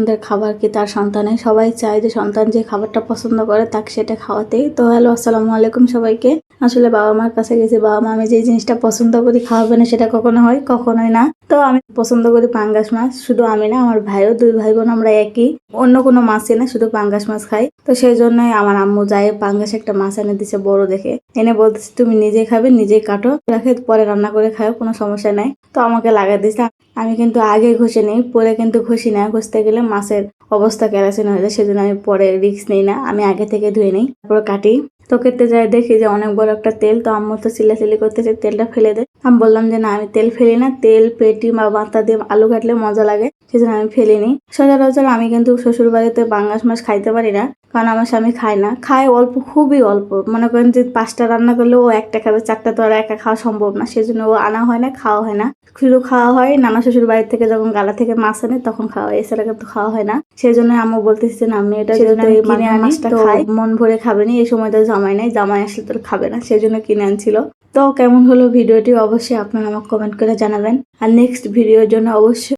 আমাদের খাবার কি তার সন্তানের, সবাই চায় যে সন্তান যে খাবারটা পছন্দ করে তাকে সেটা খাওয়াতেই। তো হ্যালো, আসসালামু আলাইকুম সবাইকে। আসলে বাবা মার কাছে গেছি, বাবা মা আমি যে জিনিসটা পছন্দ করি খাওয়াবে না, সেটা কখনো হয়? কখনোই না। তো আমি পছন্দ করি পাঙ্গাস মাছ। শুধু আমি না, আমার ভাইও, 2 ভাই বোন আমরা একই। অন্য কোনো মাছই না, শুধু পাঙ্গাস মাছ খাই। তো সেই জন্যই আমার আম্মু যাই পাঙ্গাস একটা মাছ এনে দিছে বড় দেখে, এনে বলতেছে তুমি নিজে খাবে, নিজেই কাটো, রাখে পরে রান্না করে খাও, কোনো সমস্যা নাই। তো আমাকে লাগা দিছে। আমি কিন্তু আগে ঘষে নিই, পরে কিন্তু ঘষি না। ঘষতে গেলে মাছের অবস্থা কেরাসিন হয়ে যায়, সেজন্য আমি পরে রিস্ক নিই না, আমি আগে থেকে ধুয়ে নিই, তারপর কাটি। তো কেটে যাই দেখি যে অনেক বড় একটা তেল। তো আম্মু তো চিল্লাচিল্লি করতেছে তেলটা ফেলে দে। আমি বললাম যে না, আমি তেল ফেলি না, তেল পেটি বা মাথা দিয়ে আলু কাটলে মজা লাগে, সেজন্য আমি ফেলিনি। সচরাচর আমি কিন্তু শ্বশুর বাড়িতে পাঙ্গাস মাছ খাইতে পারি না, কারণ আমার স্বামী খায় না, খায় অল্প, খুবই অল্প। মনে করেন যে 5টা রান্না করলে ও একটা খাবে, 4টা তো আর একা খাওয়া সম্ভব না, সেজন্য ও আনা হয় না, খাওয়া হয় না। শুধু খাওয়া হয় নানা শ্বশুর বাড়ি থেকে যখন গালা থেকে মাছ আনে তখন খাওয়া হয়, এছাড়া কিন্তু খাওয়া হয় না। সেই জন্য আম্মু বলতেছে যে না, আমি এটা যেহেতু এই কিনে আনি মাছটা খাই, মন ভরে খাবে না। এই সময় তো জামাই নাই, জামাই আসলে তো খাবে না, সেই জন্য কিনে আনছিল। তো কেমন হলো ভিডিওটি অবশ্যই আপনারা আমাকে কমেন্ট করে জানাবেন, আর নেক্সট ভিডিওর জন্য অবশ্যই